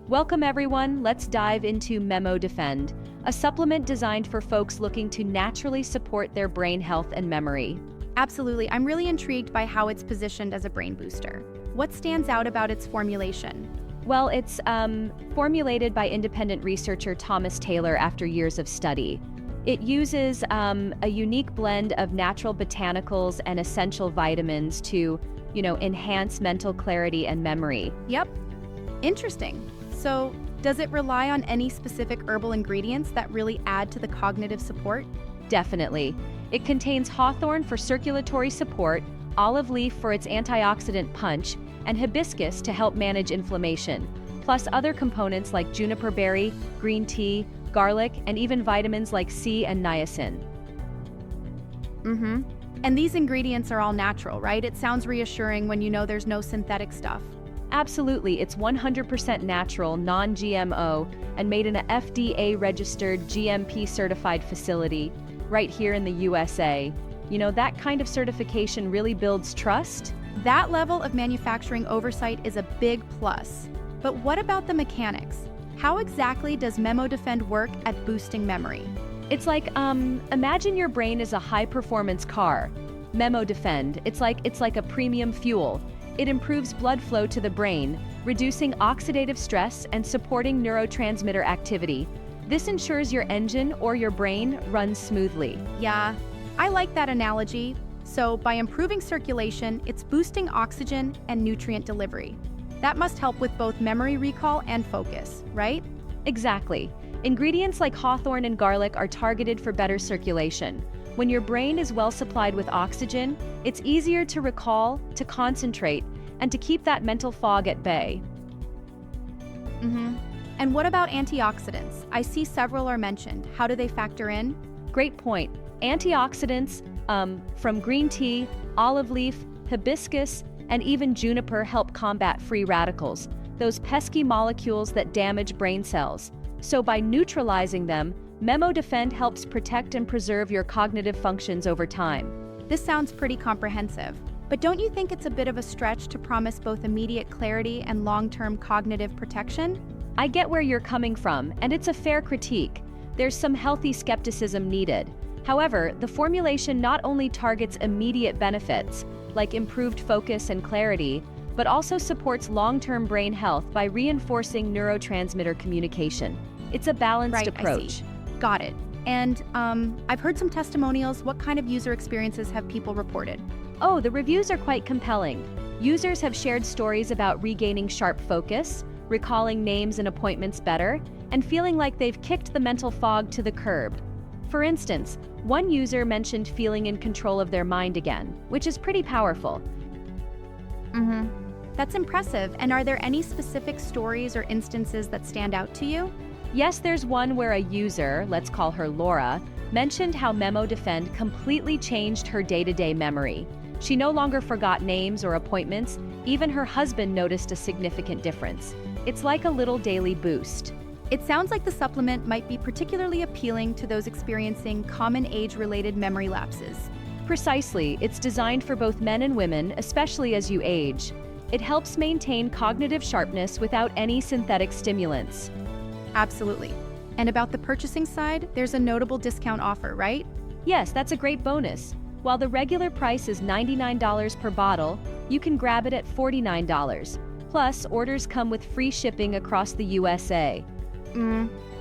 Welcome everyone, let's dive into MemoDefend, a supplement designed for folks looking to naturally support their brain health and memory. Absolutely. I'm really intrigued by how it's positioned as a brain booster. What stands out about its formulation? Well, it's formulated by independent researcher Thomas Taylor after years of study. It uses a unique blend of natural botanicals and essential vitamins to, enhance mental clarity and memory. Yep. Interesting. So, does it rely on any specific herbal ingredients that really add to the cognitive support? Definitely. It contains hawthorn for circulatory support, olive leaf for its antioxidant punch, and hibiscus to help manage inflammation, plus other components like juniper berry, green tea, garlic, and even vitamins like C and niacin. And these ingredients are all natural, right? It sounds reassuring when you know there's no synthetic stuff. Absolutely, it's 100% natural, non-GMO, and made in a FDA-registered, GMP-certified facility right here in the USA. That kind of certification really builds trust. That level of manufacturing oversight is a big plus. But what about the mechanics? How exactly does MemoDefend work at boosting memory? It's like, imagine your brain is a high-performance car. MemoDefend, it's like a premium fuel. It improves blood flow to the brain, reducing oxidative stress and supporting neurotransmitter activity. This ensures your engine or your brain runs smoothly. Yeah, I like that analogy. So by improving circulation, it's boosting oxygen and nutrient delivery. That must help with both memory recall and focus, right? Exactly. Ingredients like hawthorn and garlic are targeted for better circulation. When your brain is well supplied with oxygen, it's easier to recall, to concentrate, and to keep that mental fog at bay. And what about antioxidants? I see several are mentioned. How do they factor in? Great point. Antioxidants from green tea, olive leaf, hibiscus, and even juniper help combat free radicals, those pesky molecules that damage brain cells. So by neutralizing them, MemoDefend helps protect and preserve your cognitive functions over time. This sounds pretty comprehensive. But don't you think it's a bit of a stretch to promise both immediate clarity and long-term cognitive protection? I get where you're coming from, and it's a fair critique. There's some healthy skepticism needed. However, the formulation not only targets immediate benefits, like improved focus and clarity, but also supports long-term brain health by reinforcing neurotransmitter communication. It's a balanced approach. Got it. And I've heard some testimonials. What kind of user experiences have people reported? Oh, the reviews are quite compelling. Users have shared stories about regaining sharp focus, recalling names and appointments better, and feeling like they've kicked the mental fog to the curb. For instance, one user mentioned feeling in control of their mind again, which is pretty powerful. That's impressive. And are there any specific stories or instances that stand out to you? Yes, there's one where a user, let's call her Laura, mentioned how MemoDefend completely changed her day-to-day memory. She no longer forgot names or appointments. Even her husband noticed a significant difference. It's like a little daily boost. It sounds like the supplement might be particularly appealing to those experiencing common age-related memory lapses. Precisely, it's designed for both men and women, especially as you age. It helps maintain cognitive sharpness without any synthetic stimulants. Absolutely. And about the purchasing side, there's a notable discount offer, right? Yes, that's a great bonus. While the regular price is $99 per bottle, you can grab it at $49. Plus, orders come with free shipping across the USA.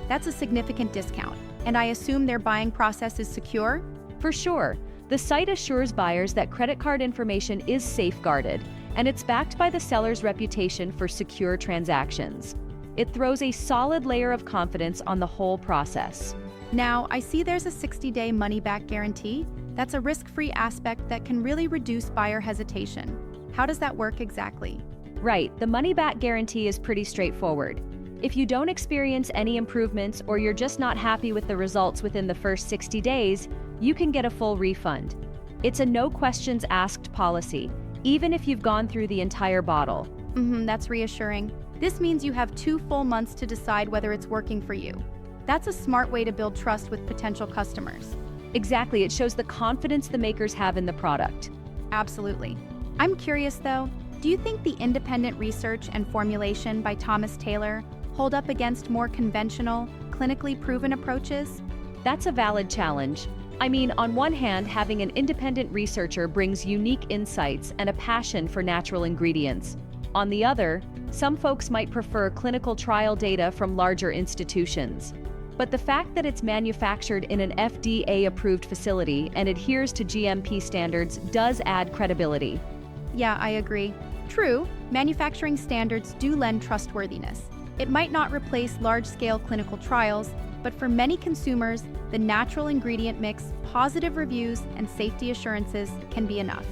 That's a significant discount. And I assume their buying process is secure? For sure. The site assures buyers that credit card information is safeguarded, and it's backed by the seller's reputation for secure transactions. It throws a solid layer of confidence on the whole process. Now, I see there's a 60-day money-back guarantee. That's a risk-free aspect that can really reduce buyer hesitation. How does that work exactly? Right, the money-back guarantee is pretty straightforward. If you don't experience any improvements or you're just not happy with the results within the first 60 days, you can get a full refund. It's a no-questions-asked policy, even if you've gone through the entire bottle. That's reassuring. This means you have 2 full months to decide whether it's working for you. That's a smart way to build trust with potential customers. Exactly, it shows the confidence the makers have in the product. Absolutely. I'm curious though, do you think the independent research and formulation by Thomas Taylor hold up against more conventional, clinically proven approaches? That's a valid challenge. I mean, on one hand, having an independent researcher brings unique insights and a passion for natural ingredients. On the other, some folks might prefer clinical trial data from larger institutions. But the fact that it's manufactured in an FDA-approved facility and adheres to GMP standards does add credibility. Yeah, I agree. True, manufacturing standards do lend trustworthiness. It might not replace large-scale clinical trials, but for many consumers, the natural ingredient mix, positive reviews, and safety assurances can be enough.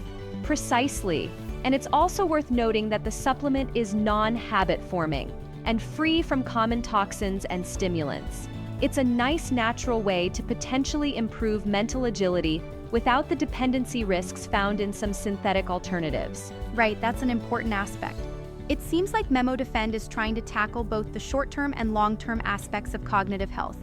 Precisely. And it's also worth noting that the supplement is non-habit forming and free from common toxins and stimulants. It's a nice natural way to potentially improve mental agility without the dependency risks found in some synthetic alternatives. Right, that's an important aspect. It seems like MemoDefend is trying to tackle both the short-term and long-term aspects of cognitive health.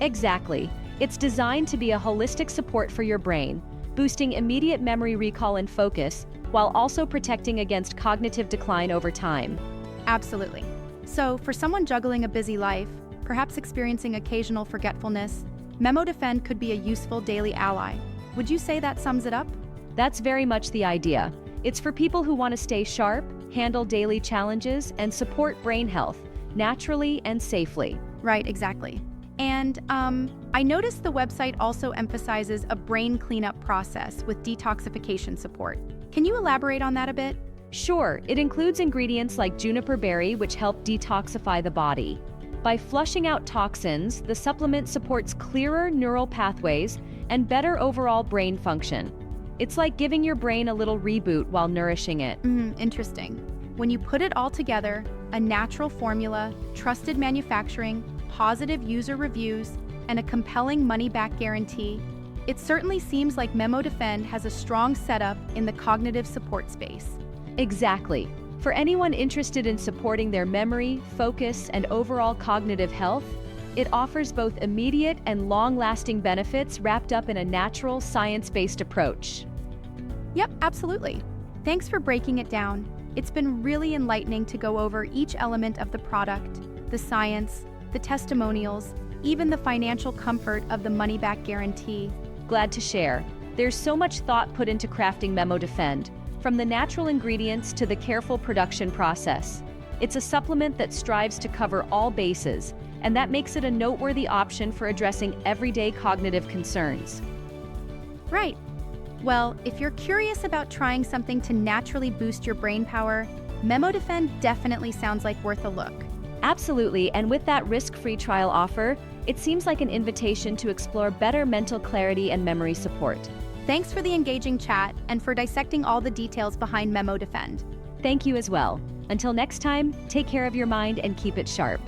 Exactly. It's designed to be a holistic support for your brain, boosting immediate memory recall and focus, while also protecting against cognitive decline over time. Absolutely. So, for someone juggling a busy life, perhaps experiencing occasional forgetfulness, MemoDefend could be a useful daily ally. Would you say that sums it up? That's very much the idea. It's for people who want to stay sharp, handle daily challenges, and support brain health, naturally and safely. Right, exactly. And I noticed the website also emphasizes a brain cleanup process with detoxification support. Can you elaborate on that a bit? Sure, it includes ingredients like juniper berry, which help detoxify the body. By flushing out toxins, the supplement supports clearer neural pathways and better overall brain function. It's like giving your brain a little reboot while nourishing it. Interesting. When you put it all together, a natural formula, trusted manufacturing, positive user reviews, and a compelling money-back guarantee, it certainly seems like MemoDefend has a strong setup in the cognitive support space. Exactly. For anyone interested in supporting their memory, focus, and overall cognitive health, it offers both immediate and long-lasting benefits wrapped up in a natural, science-based approach. Yep, absolutely. Thanks for breaking it down. It's been really enlightening to go over each element of the product, the science, the testimonials, even the financial comfort of the money-back guarantee. Glad to share. There's so much thought put into crafting MemoDefend, from the natural ingredients to the careful production process. It's a supplement that strives to cover all bases, and that makes it a noteworthy option for addressing everyday cognitive concerns. Right. Well, if you're curious about trying something to naturally boost your brain power, MemoDefend definitely sounds like worth a look. Absolutely, and with that risk-free trial offer, it seems like an invitation to explore better mental clarity and memory support. Thanks for the engaging chat and for dissecting all the details behind MemoDefend. Thank you as well. Until next time, take care of your mind and keep it sharp.